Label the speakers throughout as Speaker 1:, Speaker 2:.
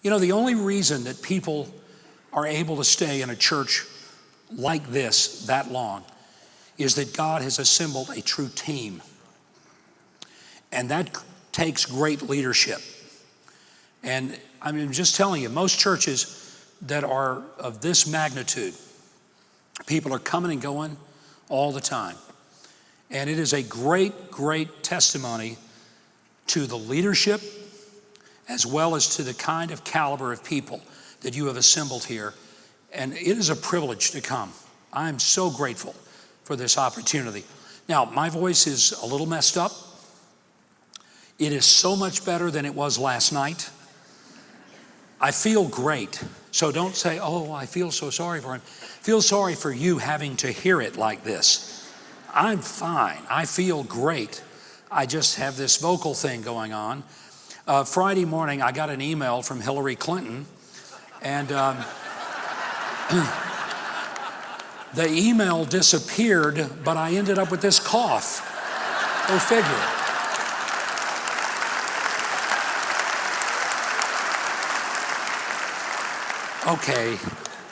Speaker 1: You know, the only reason that people are able to stay in a church like this that long is that God has assembled a true team. And that takes great leadership. And I'm just telling you, most churches that are of this magnitude, people are coming and going all the time. And it is a great, great testimony to the leadership as well as to the kind of caliber of people that you have assembled here. And it is a privilege to come. I'm so grateful for this opportunity. Now, my voice is a little messed up. It is so much better than it was last night. I feel great. So don't say, oh, I feel so sorry for him. Feel sorry for you having to hear it like this. I'm fine. I feel great. I just have this vocal thing going on. Friday morning, I got an email from Hillary Clinton, and the email disappeared, but I ended up with this cough. Go figure. Okay,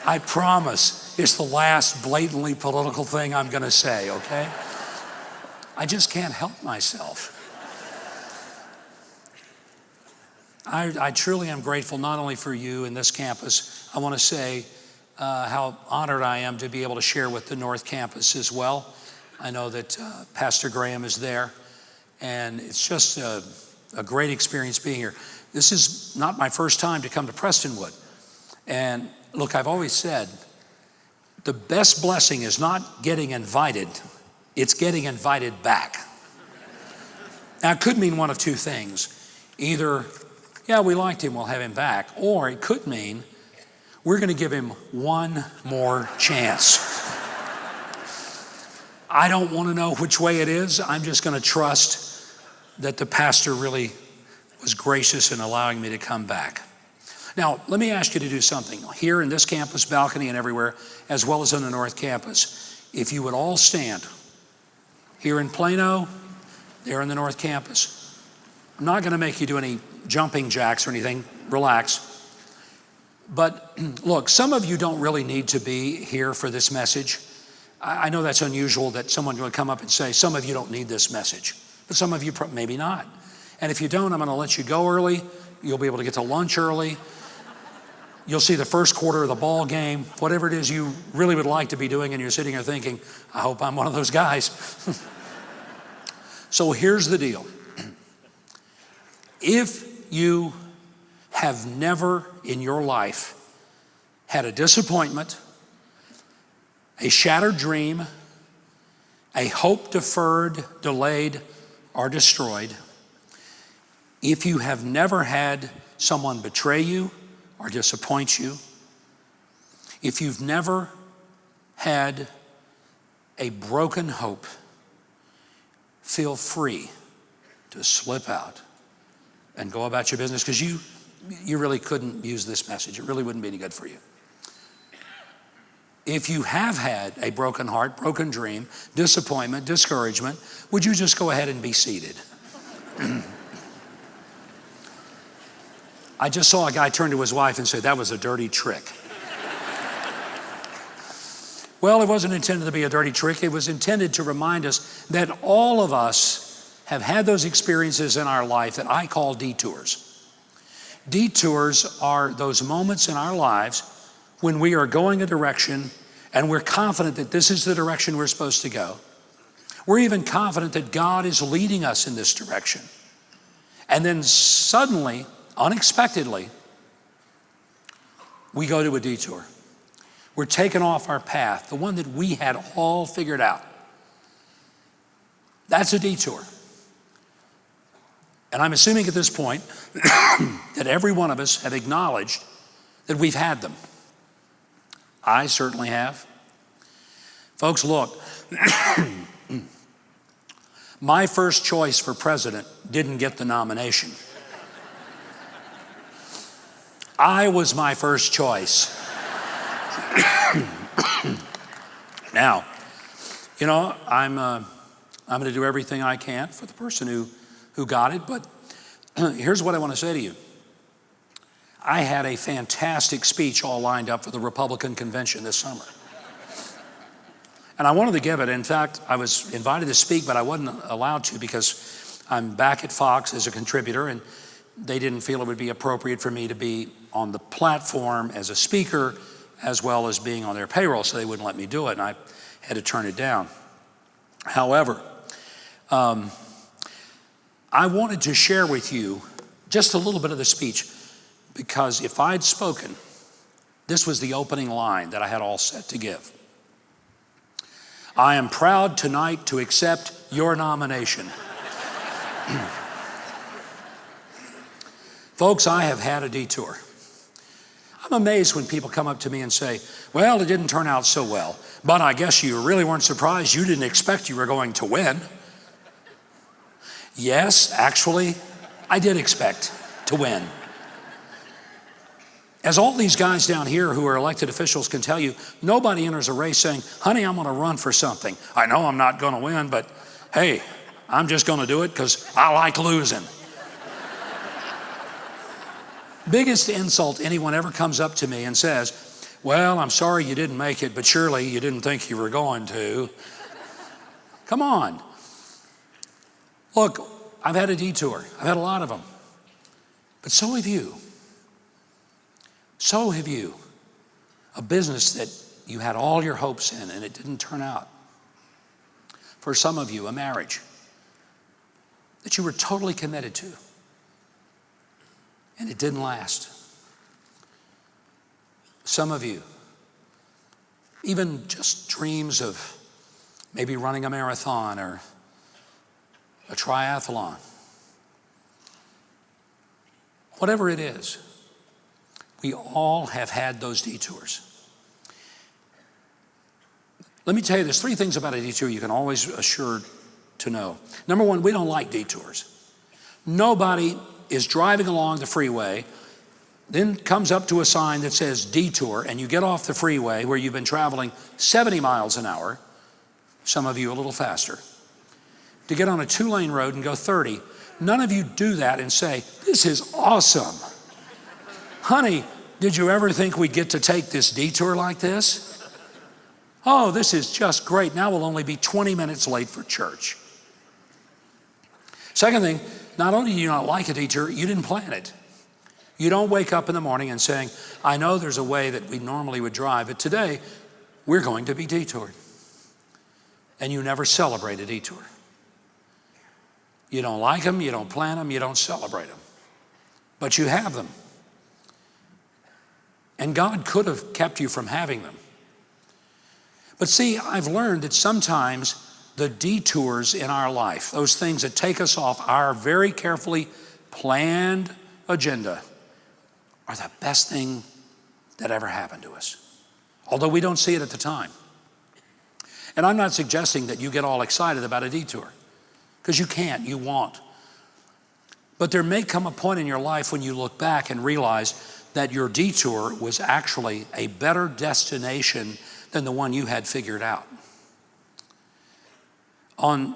Speaker 1: I promise it's the last blatantly political thing I'm going to say, okay? I just can't help myself. I truly am grateful not only for you and this campus. I want to say how honored I am to be able to share with the North Campus as well. I know that Pastor Graham is there, and it's just a great experience being here. This is not my first time to come to Prestonwood. And look, I've always said, the best blessing is not getting invited, it's getting invited back. Now, it could mean one of two things. Either, yeah, we liked him, we'll have him back. Or it could mean we're going to give him one more chance. I don't want to know which way it is. I'm just going to trust that the pastor really was gracious in allowing me to come back. Now, let me ask you to do something. Here in this campus balcony and everywhere, as well as on the North Campus, if you would all stand, here in Plano, there in the North Campus. I'm not going to make you do any jumping jacks or anything. Relax. But look, some of you don't really need to be here for this message. I know that's unusual that someone would come up and say, some of you don't need this message. But some of you maybe not. And if you don't, I'm going to let you go early. You'll be able to get to lunch early. You'll see the first quarter of the ball game, whatever it is you really would like to be doing, and you're sitting here thinking, I hope I'm one of those guys. So here's the deal. If you have never in your life had a disappointment, a shattered dream, a hope deferred, delayed, or destroyed, if you have never had someone betray you or disappoint you, if you've never had a broken hope, feel free to slip out and go about your business, because you really couldn't use this message. It really wouldn't be any good for you. If you have had a broken heart, broken dream, disappointment, discouragement, would you just go ahead and be seated? I just saw a guy turn to his wife and say, that was a dirty trick. Well, it wasn't intended to be a dirty trick. It was intended to remind us that all of us have had those experiences in our life that I call detours. Detours are those moments in our lives when we are going a direction and we're confident that this is the direction we're supposed to go. We're even confident that God is leading us in this direction. And then suddenly, unexpectedly, we go to a detour. We're taken off our path, the one that we had all figured out. That's a detour. And I'm assuming at this point that every one of us have acknowledged that we've had them. I certainly have. Folks, look, my first choice for president didn't get the nomination. I was my first choice. Now, you know, I'm going to do everything I can for the person who got it, but here's what I want to say to you. I had a fantastic speech all lined up for the Republican convention this summer. And I wanted to give it. In fact, I was invited to speak, but I wasn't allowed to because I'm back at Fox as a contributor, and they didn't feel it would be appropriate for me to be on the platform as a speaker as well as being on their payroll, so they wouldn't let me do it, and I had to turn it down. However, I wanted to share with you just a little bit of the speech, because if I'd spoken, this was the opening line that I had all set to give. I am proud tonight to accept your nomination. Folks, I have had a detour. I'm amazed when people come up to me and say, well, it didn't turn out so well, but I guess you really weren't surprised. You didn't expect you were going to win. Yes, actually, I did expect to win. As all these guys down here who are elected officials can tell you, nobody enters a race saying, honey, I'm going to run for something. I know I'm not going to win, but hey, I'm just going to do it because I like losing. Biggest insult anyone ever comes up to me and says, well, I'm sorry you didn't make it, but surely you didn't think you were going to. Come on. Look, I've had a detour. I've had a lot of them. But so have you. So have you. A business that you had all your hopes in and it didn't turn out. For some of you, a marriage that you were totally committed to and it didn't last. Some of you, even just dreams of maybe running a marathon or a triathlon. Whatever it is, we all have had those detours. Let me tell you, there's three things about a detour you can always assure to know. Number one, we don't like detours. Nobody is driving along the freeway, then comes up to a sign that says detour, and you get off the freeway where you've been traveling 70 miles an hour, some of you a little faster, to get on a 2-lane road and go 30. None of you do that and say, this is awesome. Honey, did you ever think we'd get to take this detour like this? Oh, this is just great. Now we'll only be 20 minutes late for church. Second thing, not only do you not like a detour, you didn't plan it. You don't wake up in the morning and saying, I know there's a way that we normally would drive, but today we're going to be detoured. And you never celebrate a detour. You don't like them, you don't plan them, you don't celebrate them. But you have them. And God could have kept you from having them. But see, I've learned that sometimes the detours in our life, those things that take us off our very carefully planned agenda, are the best thing that ever happened to us, although we don't see it at the time. And I'm not suggesting that you get all excited about a detour, because you can't, you won't. But there may come a point in your life when you look back and realize that your detour was actually a better destination than the one you had figured out. On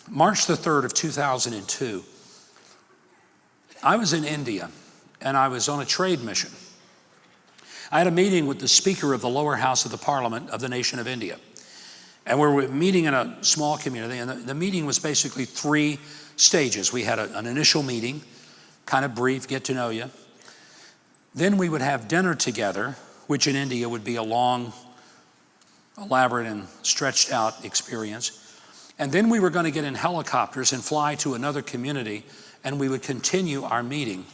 Speaker 1: March the 3rd of 2002, I was in India and I was on a trade mission. I had a meeting with the Speaker of the lower house of the Parliament of the nation of India. And we were meeting in a small community, and the meeting was basically 3 stages. We had an initial meeting, kind of brief, get to know you. Then we would have dinner together, which in India would be a long, elaborate and stretched out experience. And then we were going to get in helicopters and fly to another community, and we would continue our meeting.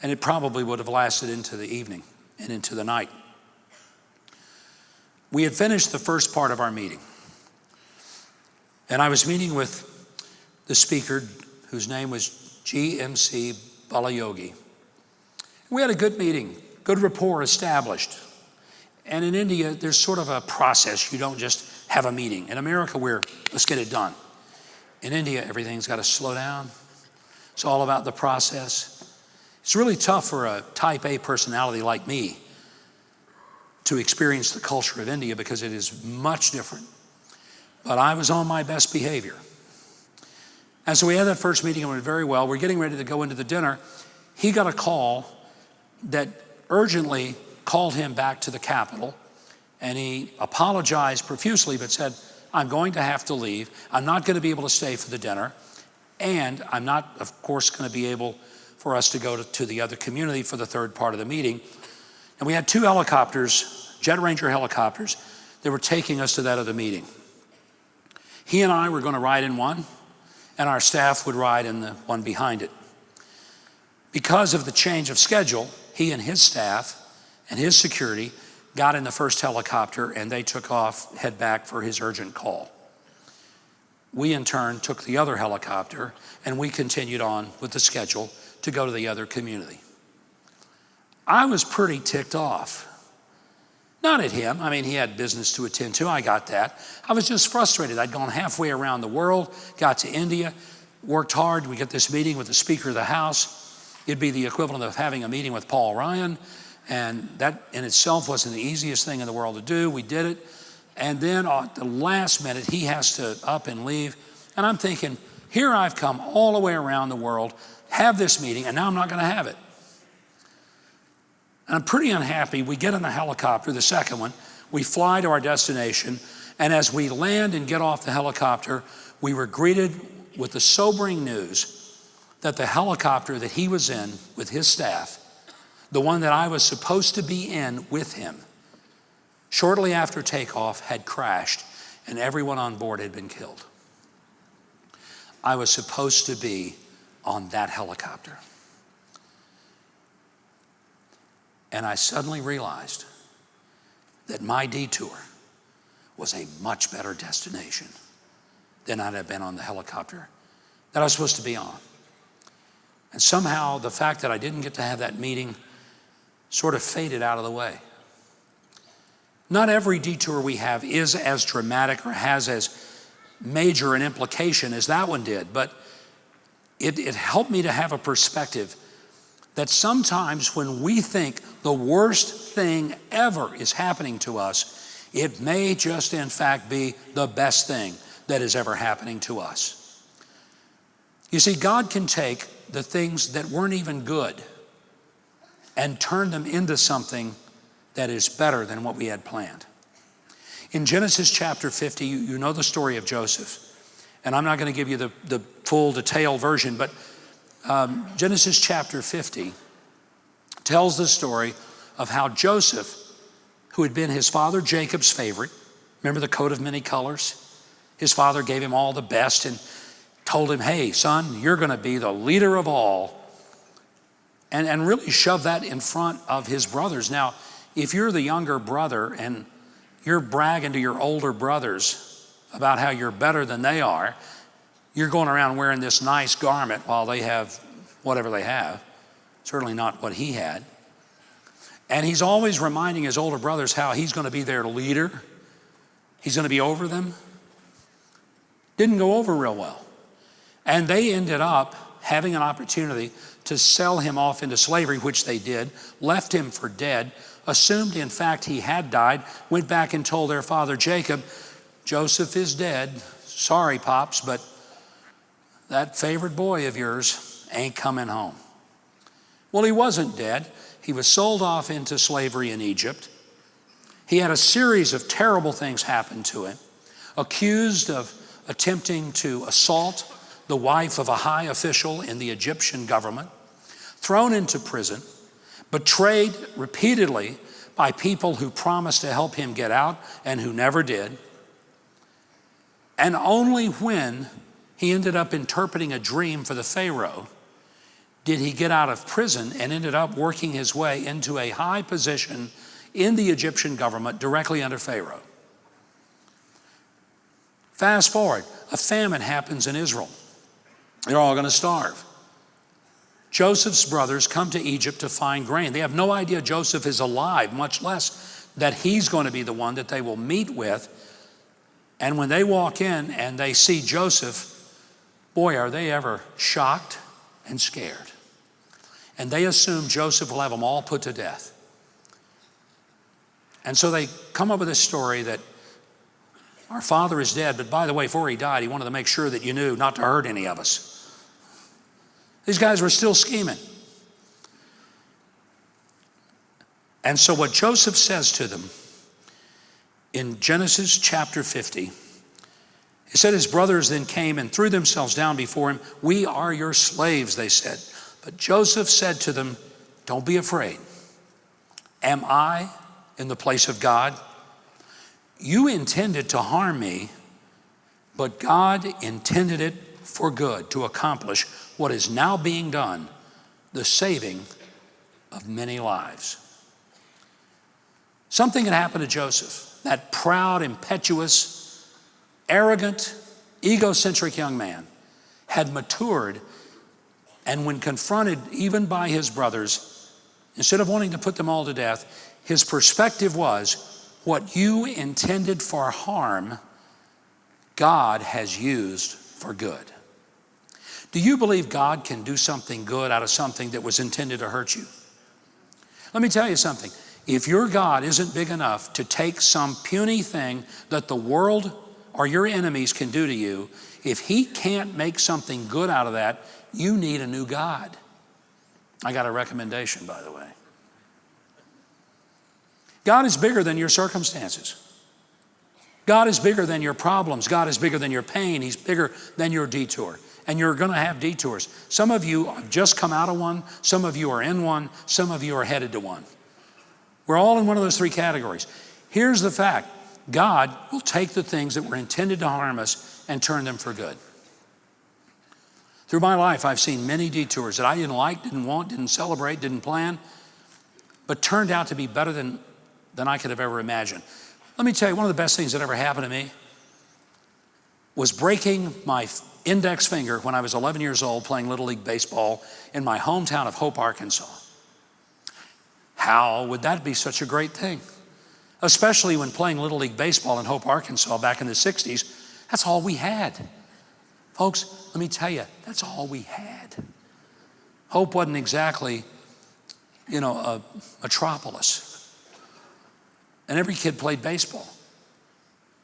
Speaker 1: And it probably would have lasted into the evening and into the night. We had finished the first part of our meeting. And I was meeting with the speaker, whose name was GMC Balayogi. We had a good meeting, good rapport established. And in India, there's sort of a process. You don't just have a meeting. In America, let's get it done. In India, everything's got to slow down. It's all about the process. It's really tough for a type A personality like me to experience the culture of India because it is much different. But I was on my best behavior. And so we had that first meeting and it went very well. We're getting ready to go into the dinner. He got a call. that urgently called him back to the Capitol, and he apologized profusely but said, I'm going to have to leave. I'm not going to be able to stay for the dinner, and I'm not, of course, going to be able for us to go to the other community for the third part of the meeting. And we had 2 helicopters, Jet Ranger helicopters, that were taking us to that other meeting. He and I were going to ride in one, and our staff would ride in the one behind it. Because of the change of schedule, he and his staff and his security got in the first helicopter, and they took off, head back for his urgent call. We, in turn, took the other helicopter, and we continued on with the schedule to go to the other community. I was pretty ticked off. Not at him. I mean, he had business to attend to. I got that. I was just frustrated. I'd gone halfway around the world, got to India, worked hard. We get this meeting with the Speaker of the House. It'd be the equivalent of having a meeting with Paul Ryan. And that in itself wasn't the easiest thing in the world to do. We did it. And then at the last minute, he has to up and leave. And I'm thinking, here I've come all the way around the world, have this meeting, and now I'm not going to have it. And I'm pretty unhappy. We get in the helicopter, the second one. We fly to our destination. And as we land and get off the helicopter, we were greeted with the sobering news that the helicopter that he was in with his staff, the one that I was supposed to be in with him, shortly after takeoff had crashed and everyone on board had been killed. I was supposed to be on that helicopter. And I suddenly realized that my detour was a much better destination than I'd have been on the helicopter that I was supposed to be on. And somehow the fact that I didn't get to have that meeting sort of faded out of the way. Not every detour we have is as dramatic or has as major an implication as that one did, but it helped me to have a perspective that sometimes when we think the worst thing ever is happening to us, it may just in fact be the best thing that is ever happening to us. You see, God can take the things that weren't even good and turn them into something that is better than what we had planned. In Genesis chapter 50, you know the story of Joseph. And I'm not going to give you the full detailed version, but Genesis chapter 50 tells the story of how Joseph, who had been his father Jacob's favorite, remember the coat of many colors? His father gave him all the best and told him, hey, son, you're going to be the leader of all. And really shoved that in front of his brothers. Now, if you're the younger brother and you're bragging to your older brothers about how you're better than they are, you're going around wearing this nice garment while they have whatever they have. Certainly not what he had. And he's always reminding his older brothers how he's going to be their leader. He's going to be over them. Didn't go over real well. And they ended up having an opportunity to sell him off into slavery, which they did, left him for dead, assumed in fact he had died, went back and told their father Jacob, Joseph is dead. Sorry, Pops, but that favorite boy of yours ain't coming home. Well, he wasn't dead. He was sold off into slavery in Egypt. He had a series of terrible things happen to him, accused of attempting to assault the wife of a high official in the Egyptian government, thrown into prison, betrayed repeatedly by people who promised to help him get out and who never did. And only when he ended up interpreting a dream for the Pharaoh did he get out of prison and ended up working his way into a high position in the Egyptian government directly under Pharaoh. Fast forward, a famine happens in Israel. They're all going to starve. Joseph's brothers come to Egypt to find grain. They have no idea Joseph is alive, much less that he's going to be the one that they will meet with. And when they walk in and they see Joseph, boy, are they ever shocked and scared. And they assume Joseph will have them all put to death. And so they come up with this story that our father is dead, but by the way, before he died, he wanted to make sure that you knew not to hurt any of us. These guys were still scheming. And so what Joseph says to them in Genesis chapter 50, he said his brothers then came and threw themselves down before him. "We are your slaves," they said. But Joseph said to them, "Don't be afraid. Am I in the place of God? You intended to harm me, but God intended it for good, to accomplish what is now being done, the saving of many lives." Something had happened to Joseph. That proud, impetuous, arrogant, egocentric young man had matured, and when confronted even by his brothers, instead of wanting to put them all to death, his perspective was, what you intended for harm, God has used for good. Do you believe God can do something good out of something that was intended to hurt you? Let me tell you something. If your God isn't big enough to take some puny thing that the world or your enemies can do to you, if he can't make something good out of that, you need a new God. I got a recommendation, by the way. God is bigger than your circumstances. God is bigger than your problems. God is bigger than your pain. He's bigger than your detour. And you're going to have detours. Some of you have just come out of one. Some of you are in one. Some of you are headed to one. We're all in one of those three categories. Here's the fact. God will take the things that were intended to harm us and turn them for good. Through my life, I've seen many detours that I didn't like, didn't want, didn't celebrate, didn't plan, but turned out to be better than I could have ever imagined. Let me tell you, one of the best things that ever happened to me was breaking my index finger when I was 11 years old playing Little League baseball in my hometown of Hope, Arkansas. How would that be such a great thing? Especially when playing Little League baseball in Hope, Arkansas back in the 60s, that's all we had. Folks, let me tell you, that's all we had. Hope wasn't exactly, a metropolis. And every kid played baseball.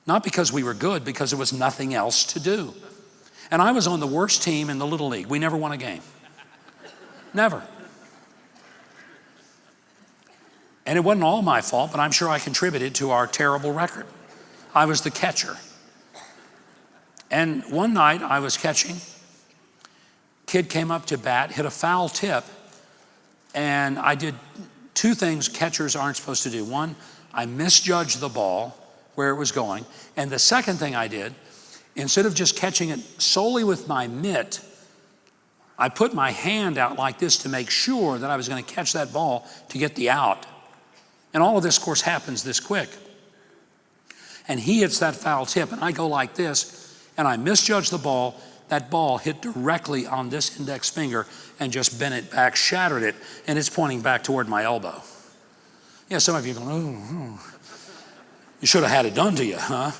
Speaker 1: Not because we were good, because there was nothing else to do. And I was on the worst team in the Little League. We never won a game. Never. And it wasn't all my fault, but I'm sure I contributed to our terrible record. I was the catcher. And one night I was catching. Kid came up to bat, hit a foul tip, and I did two things catchers aren't supposed to do. One, I misjudged the ball where it was going. And the second thing I did, instead of just catching it solely with my mitt, I put my hand out like this to make sure that I was going to catch that ball to get the out. And all of this, of course, happens this quick. And he hits that foul tip, and I go like this, and I misjudge the ball. That ball hit directly on this index finger and just bent it back, shattered it, and it's pointing back toward my elbow. Yeah, some of you are going, oh. You should have had it done to you, huh?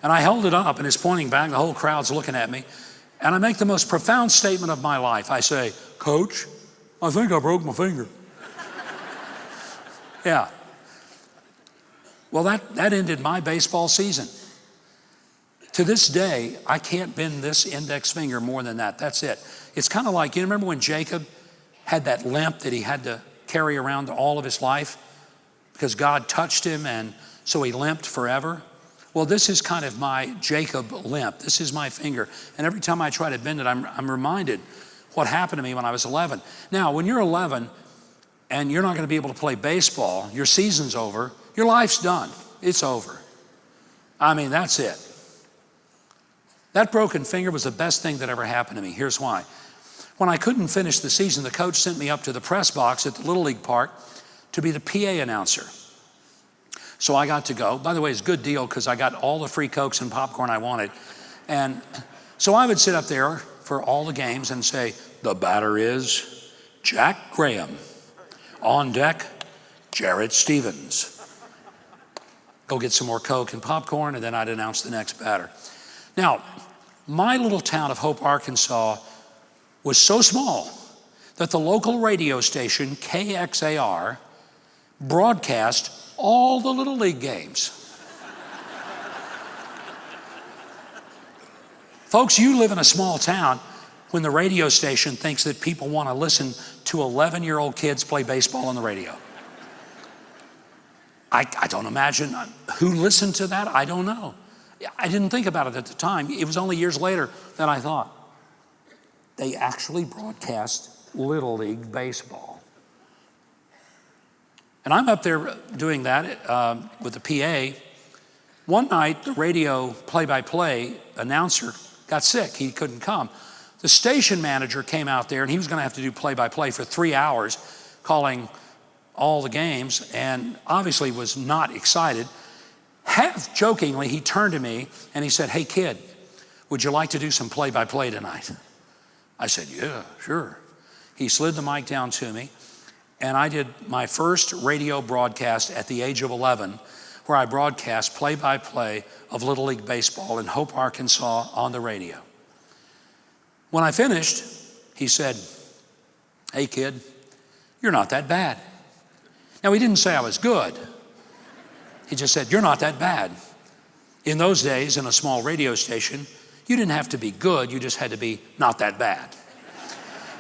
Speaker 1: And I held it up, and it's pointing back. The whole crowd's looking at me. And I make the most profound statement of my life. I say, "Coach, I think I broke my finger." Yeah. Well, that ended my baseball season. To this day, I can't bend this index finger more than that. That's it. It's kind of like, you remember when Jacob had that limp that he had to carry around all of his life because God touched him and so he limped forever? Well, this is kind of my Jacob limp. This is my finger. And every time I try to bend it, I'm reminded what happened to me when I was 11. Now, when you're 11 and you're not going to be able to play baseball, your season's over, your life's done. It's over. I mean, that's it. That broken finger was the best thing that ever happened to me. Here's why. When I couldn't finish the season, the coach sent me up to the press box at the Little League Park to be the PA announcer. So I got to go. By the way, it's a good deal because I got all the free Cokes and popcorn I wanted. And so I would sit up there for all the games and say, "The batter is Jack Graham. On deck, Jarrett Stevens." Go get some more Coke and popcorn, and then I'd announce the next batter. Now, my little town of Hope, Arkansas was so small that the local radio station, KXAR, broadcast all the Little League games. Folks, you live in a small town when the radio station thinks that people want to listen to 11-year-old kids play baseball on the radio. I don't imagine who listened to that. I don't know. I didn't think about it at the time. It was only years later that I thought, they actually broadcast Little League baseball. And I'm up there doing that with the PA. One night, the radio play-by-play announcer got sick. He couldn't come. The station manager came out there, and he was going to have to do play-by-play for 3 hours, calling all the games, and obviously was not excited. Half jokingly, he turned to me and he said, "Hey kid, would you like to do some play-by-play tonight?" I said, "Yeah, sure." He slid the mic down to me, and I did my first radio broadcast at the age of 11, where I broadcast play-by-play of Little League Baseball in Hope, Arkansas on the radio. When I finished, he said, "Hey kid, you're not that bad." Now, he didn't say I was good. He just said, "You're not that bad." In those days, in a small radio station, you didn't have to be good, you just had to be not that bad.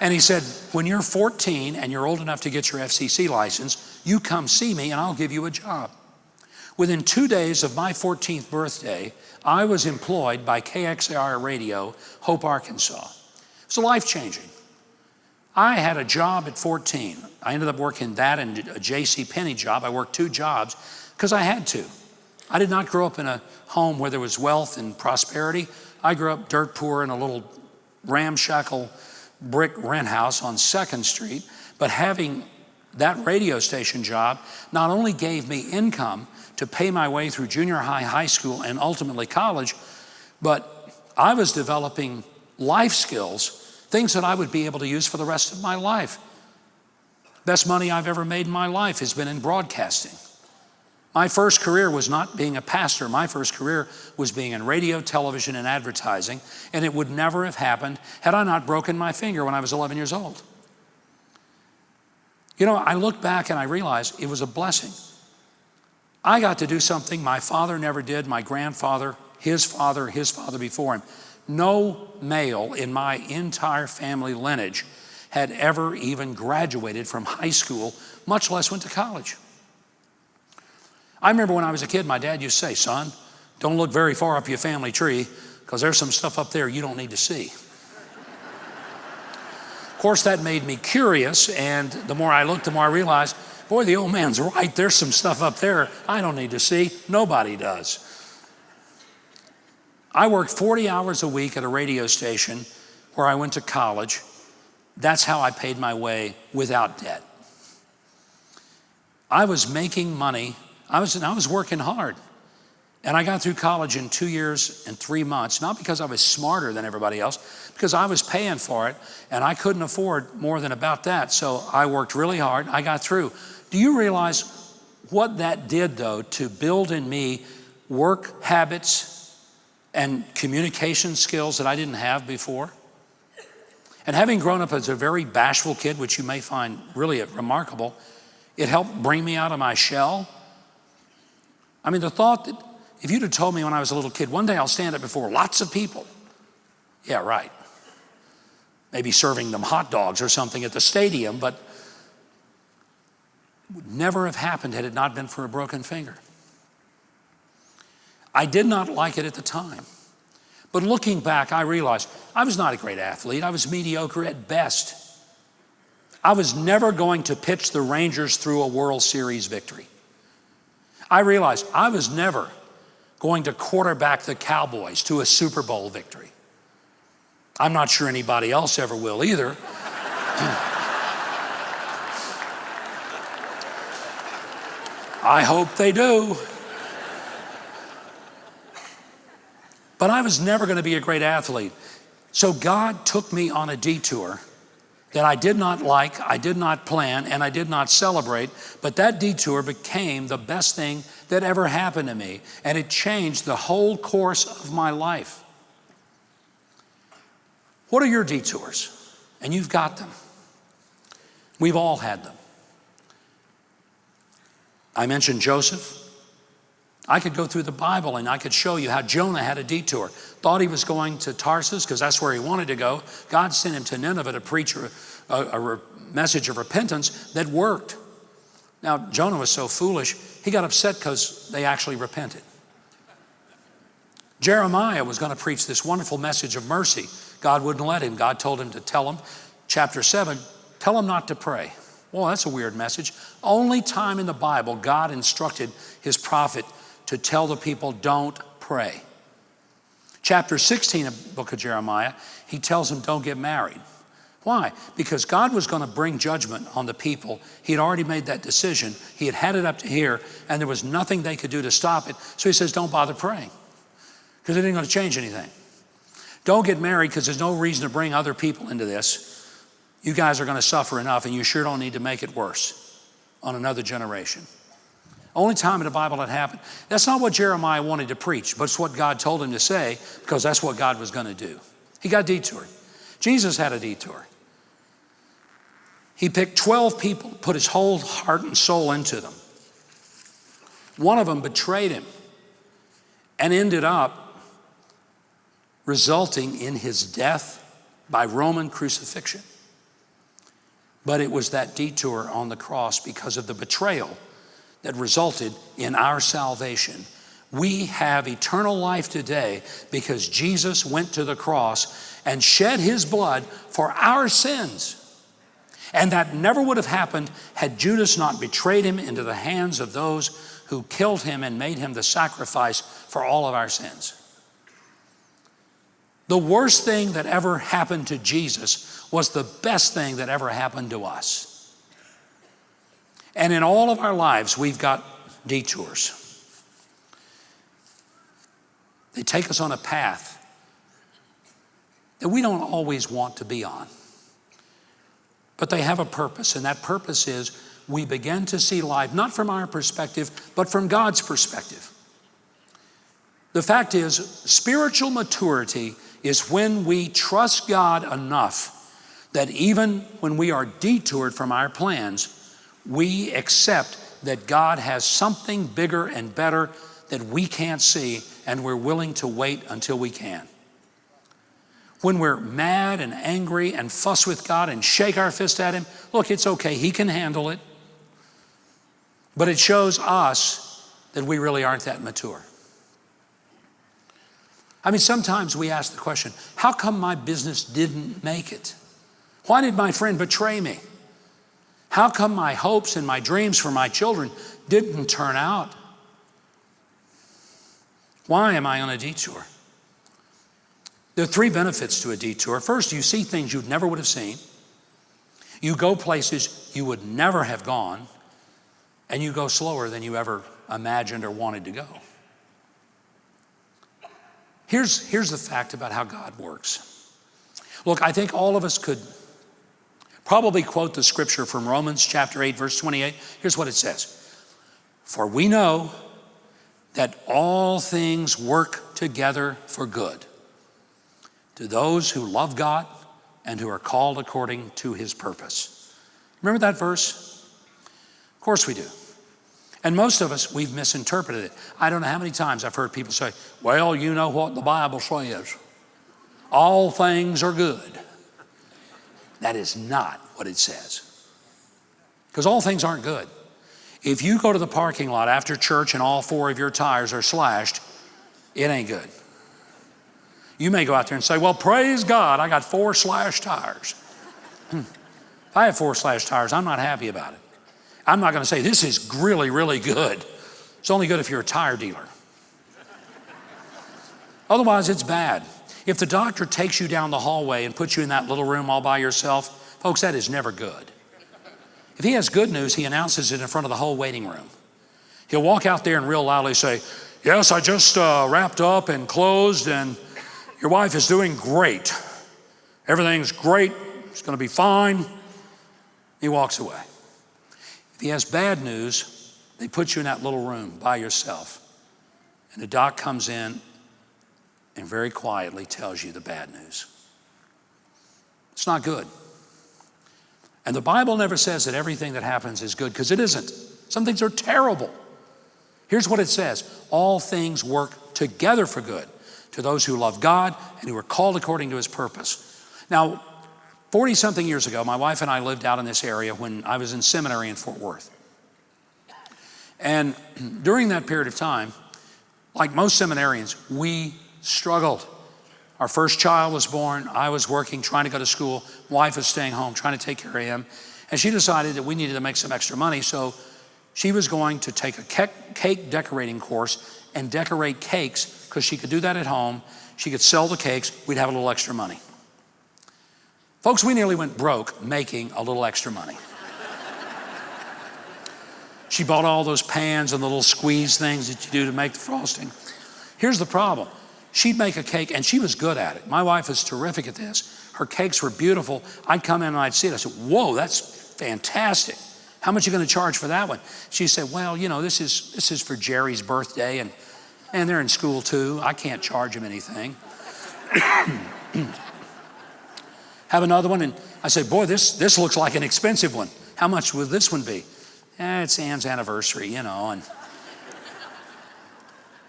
Speaker 1: And he said, "When you're 14 and you're old enough to get your FCC license, you come see me and I'll give you a job." Within 2 days of my 14th birthday, I was employed by KXAR Radio, Hope, Arkansas. It was life-changing. I had a job at 14. I ended up working that and a JCPenney job. I worked 2 jobs because I had to. I did not grow up in a home where there was wealth and prosperity. I grew up dirt poor in a little ramshackle brick rent house on 2nd Street. But having that radio station job not only gave me income to pay my way through junior high, high school, and ultimately college, but I was developing life skills, things that I would be able to use for the rest of my life. Best money I've ever made in my life has been in broadcasting. My first career was not being a pastor. My first career was being in radio, television, and advertising, and it would never have happened had I not broken my finger when I was 11 years old. You know, I look back and I realize it was a blessing. I got to do something my father never did, my grandfather, his father before him. No male in my entire family lineage had ever even graduated from high school, much less went to college. I remember when I was a kid, my dad used to say, "Son, don't look very far up your family tree because there's some stuff up there you don't need to see." Of course, that made me curious, and the more I looked, the more I realized, boy, the old man's right. There's some stuff up there I don't need to see. Nobody does. I worked 40 hours a week at a radio station where I went to college. That's how I paid my way without debt. I was making money. I was working hard. And I got through college in 2 years and 3 months, not because I was smarter than everybody else, because I was paying for it, and I couldn't afford more than about that. So I worked really hard. I got through. Do you realize what that did, though, to build in me work habits and communication skills that I didn't have before? And having grown up as a very bashful kid, which you may find really remarkable, it helped bring me out of my shell. I mean, the thought that if you'd have told me when I was a little kid, one day I'll stand up before lots of people. Yeah, right. Maybe serving them hot dogs or something at the stadium, but it would never have happened had it not been for a broken finger. I did not like it at the time. But looking back, I realized I was not a great athlete. I was mediocre at best. I was never going to pitch the Rangers through a World Series victory. I realized I was never going to quarterback the Cowboys to a Super Bowl victory. I'm not sure anybody else ever will either. I hope they do. But I was never going to be a great athlete. So God took me on a detour that I did not like, I did not plan, and I did not celebrate, but that detour became the best thing that ever happened to me, and it changed the whole course of my life. What are your detours? And you've got them. We've all had them. I mentioned Joseph. I could go through the Bible and I could show you how Jonah had a detour. Thought he was going to Tarsus because that's where he wanted to go. God sent him to Nineveh to preach a message of repentance that worked. Now, Jonah was so foolish, he got upset because they actually repented. Jeremiah was going to preach this wonderful message of mercy. God wouldn't let him. God told him to tell him, chapter 7, tell him not to pray. Well, that's a weird message. Only time in the Bible God instructed his prophet to tell the people, don't pray. Chapter 16 of the book of Jeremiah, he tells them, don't get married. Why? Because God was going to bring judgment on the people. He had already made that decision. He had it up to here, and there was nothing they could do to stop it. So he says, don't bother praying, because it ain't going to change anything. Don't get married, because there's no reason to bring other people into this. You guys are going to suffer enough, and you sure don't need to make it worse on another generation. Only time in the Bible that happened. That's not what Jeremiah wanted to preach, but it's what God told him to say, because that's what God was going to do. He got detoured. Jesus had a detour. He picked 12 people, put his whole heart and soul into them. One of them betrayed him and ended up resulting in his death by Roman crucifixion. But it was that detour on the cross, because of the betrayal, that resulted in our salvation. We have eternal life today because Jesus went to the cross and shed his blood for our sins. And that never would have happened had Judas not betrayed him into the hands of those who killed him and made him the sacrifice for all of our sins. The worst thing that ever happened to Jesus was the best thing that ever happened to us. And in all of our lives, we've got detours. They take us on a path that we don't always want to be on. But they have a purpose, and that purpose is we begin to see life not from our perspective, but from God's perspective. The fact is, spiritual maturity is when we trust God enough that even when we are detoured from our plans, we accept that God has something bigger and better that we can't see, and we're willing to wait until we can. When we're mad and angry and fuss with God and shake our fist at him, look, it's okay, he can handle it. But it shows us that we really aren't that mature. I mean, sometimes we ask the question, how come my business didn't make it? Why did my friend betray me? How come my hopes and my dreams for my children didn't turn out? Why am I on a detour? There are three benefits to a detour. First, you see things you never would have seen. You go places you would never have gone, and you go slower than you ever imagined or wanted to go. Here's the fact about how God works. Look, I think all of us could probably quote the scripture from Romans chapter 8, verse 28. Here's what it says. For we know that all things work together for good to those who love God and who are called according to his purpose. Remember that verse? Of course we do. And most of us, we've misinterpreted it. I don't know how many times I've heard people say, well, you know what the Bible says. All things are good. That is not what it says. Because all things aren't good. If you go to the parking lot after church and all four of your tires are slashed, it ain't good. You may go out there and say, well, praise God, I got 4 slashed tires. If I have 4 slashed tires, I'm not happy about it. I'm not going to say, this is really, really good. It's only good if you're a tire dealer. Otherwise, it's bad. If the doctor takes you down the hallway and puts you in that little room all by yourself, folks, that is never good. If he has good news, he announces it in front of the whole waiting room. He'll walk out there and real loudly say, yes, I just wrapped up and closed, and your wife is doing great. Everything's great. It's going to be fine. He walks away. If he has bad news, they put you in that little room by yourself. And the doc comes in and very quietly tells you the bad news. It's not good. And the Bible never says that everything that happens is good, because it isn't. Some things are terrible. Here's what it says. All things work together for good to those who love God and who are called according to his purpose. Now, 40-something years ago, my wife and I lived out in this area when I was in seminary in Fort Worth. And during that period of time, like most seminarians, we struggled. Our first child was born. I was working, trying to go to school. Wife was staying home, trying to take care of him. And she decided that we needed to make some extra money, so she was going to take a cake decorating course and decorate cakes, because she could do that at home. She could sell the cakes. We'd have a little extra money. Folks, we nearly went broke making a little extra money. She bought all those pans and the little squeeze things that you do to make the frosting. Here's the problem. She'd make a cake, and she was good at it. My wife is terrific at this. Her cakes were beautiful. I'd come in and I'd see it. I said, whoa, that's fantastic. How much are you going to charge for that one? She said, well, you know, this is for Jerry's birthday, and they're in school too. I can't charge him anything. Have another one, and I said, boy, this looks like an expensive one. How much will this one be? It's Ann's anniversary, you know. And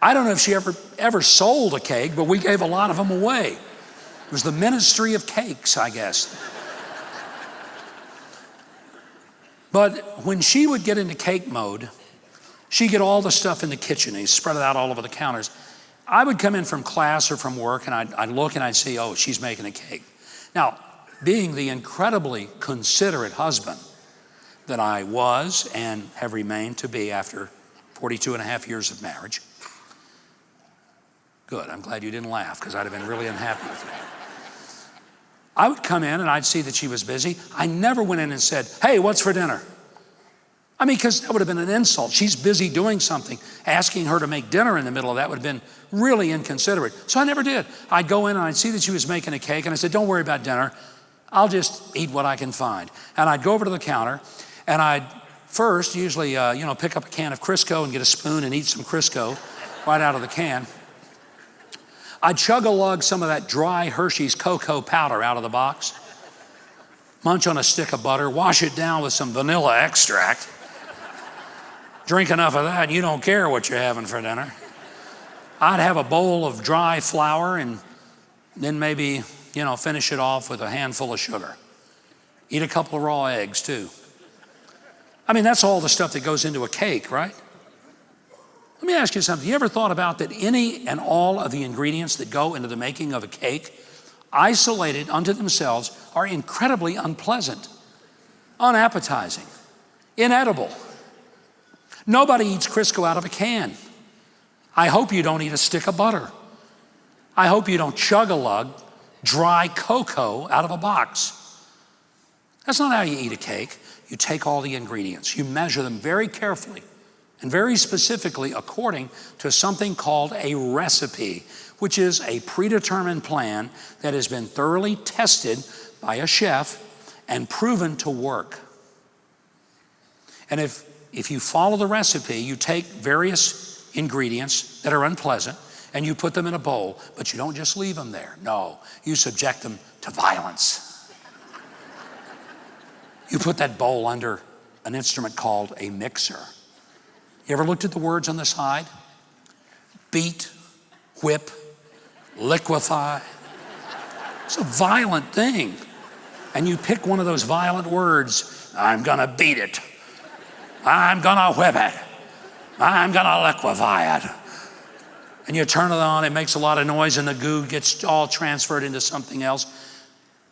Speaker 1: I don't know if she ever sold a cake, but we gave a lot of them away. It was the ministry of cakes, I guess. But when she would get into cake mode, she'd get all the stuff in the kitchen and spread it out all over the counters. I would come in from class or from work, and I'd look and I'd see, oh, she's making a cake. Now, being the incredibly considerate husband that I was and have remained to be after 42 and a half years of marriage. Good, I'm glad you didn't laugh, because I'd have been really unhappy with you. I would come in and I'd see that she was busy. I never went in and said, hey, what's for dinner? I mean, because that would have been an insult. She's busy doing something. Asking her to make dinner in the middle of that would have been really inconsiderate. So I never did. I'd go in and I'd see that she was making a cake, and I said, don't worry about dinner. I'll just eat what I can find. And I'd go over to the counter, and I'd first usually, pick up a can of Crisco and get a spoon and eat some Crisco right out of the can. I'd chug-a-lug some of that dry Hershey's cocoa powder out of the box, munch on a stick of butter, wash it down with some vanilla extract, drink enough of that, and you don't care what you're having for dinner. I'd have a bowl of dry flour and then maybe, finish it off with a handful of sugar. Eat a couple of raw eggs too. I mean, that's all the stuff that goes into a cake, right? Let me ask you something. You ever thought about that any and all of the ingredients that go into the making of a cake, isolated unto themselves, are incredibly unpleasant, unappetizing, inedible? Nobody eats Crisco out of a can. I hope you don't eat a stick of butter. I hope you don't chug-a-lug dry cocoa out of a box. That's not how you eat a cake. You take all the ingredients. You measure them very carefully and very specifically according to something called a recipe, which is a predetermined plan that has been thoroughly tested by a chef and proven to work. And if you follow the recipe, you take various ingredients that are unpleasant and you put them in a bowl, but you don't just leave them there. No, you subject them to violence. You put that bowl under an instrument called a mixer. You ever looked at the words on the side? Beat, whip, liquefy. It's a violent thing. And you pick one of those violent words. I'm gonna beat it. I'm gonna whip it. I'm gonna liquefy it. And you turn it on, it makes a lot of noise, and the goo gets all transferred into something else.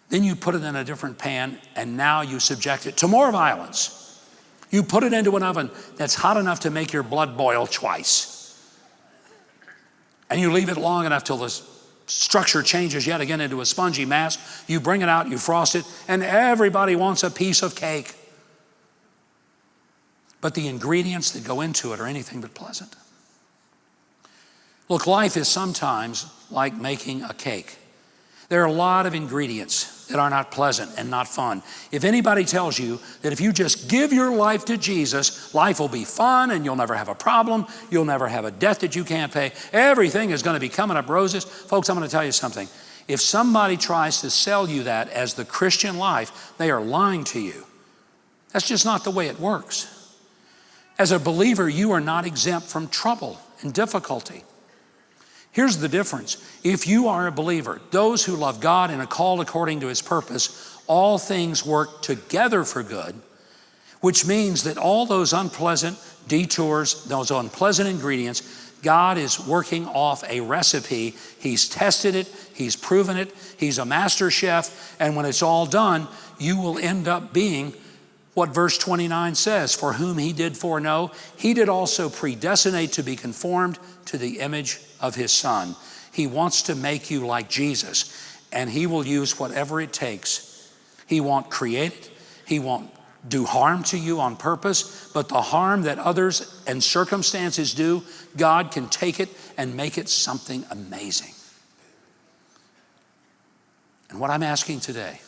Speaker 1: Then you put it in a different pan, and now you subject it to more violence. You put it into an oven that's hot enough to make your blood boil twice. And you leave it long enough till the structure changes yet again into a spongy mass. You bring it out, you frost it, and everybody wants a piece of cake. But the ingredients that go into it are anything but pleasant. Look, life is sometimes like making a cake. There are a lot of ingredients that are not pleasant and not fun. If anybody tells you that if you just give your life to Jesus, life will be fun and you'll never have a problem, you'll never have a debt that you can't pay, everything is going to be coming up roses. Folks, I'm going to tell you something. If somebody tries to sell you that as the Christian life, they are lying to you. That's just not the way it works. As a believer, you are not exempt from trouble and difficulty. Here's the difference. If you are a believer, those who love God and are called according to his purpose, all things work together for good, which means that all those unpleasant, detours, those unpleasant ingredients. God is working off a recipe. He's tested it. He's proven it. He's a master chef. And when it's all done, you will end up being what verse 29 says, for whom he did foreknow, he did also predestinate to be conformed to the image of his Son. He wants to make you like Jesus, and he will use whatever it takes. He won't create it. He won't do harm to you on purpose, but the harm that others and circumstances do, God can take it and make it something amazing. And what I'm asking today,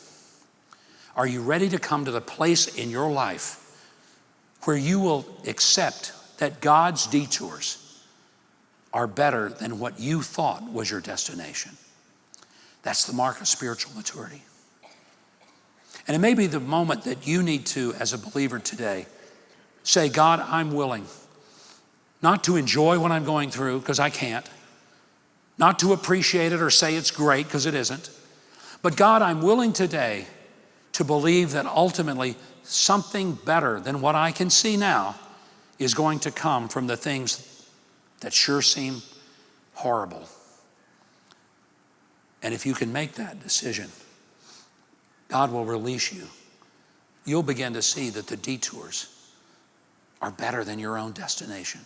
Speaker 1: are you ready to come to the place in your life where you will accept that God's detours are better than what you thought was your destination? That's the mark of spiritual maturity. And it may be the moment that you need to, as a believer today, say, God, I'm willing not to enjoy what I'm going through, because I can't, not to appreciate it or say it's great, because it isn't, but God, I'm willing today to believe that ultimately something better than what I can see now is going to come from the things that sure seem horrible. And if you can make that decision, God will release you. You'll begin to see that the detours are better than your own destination.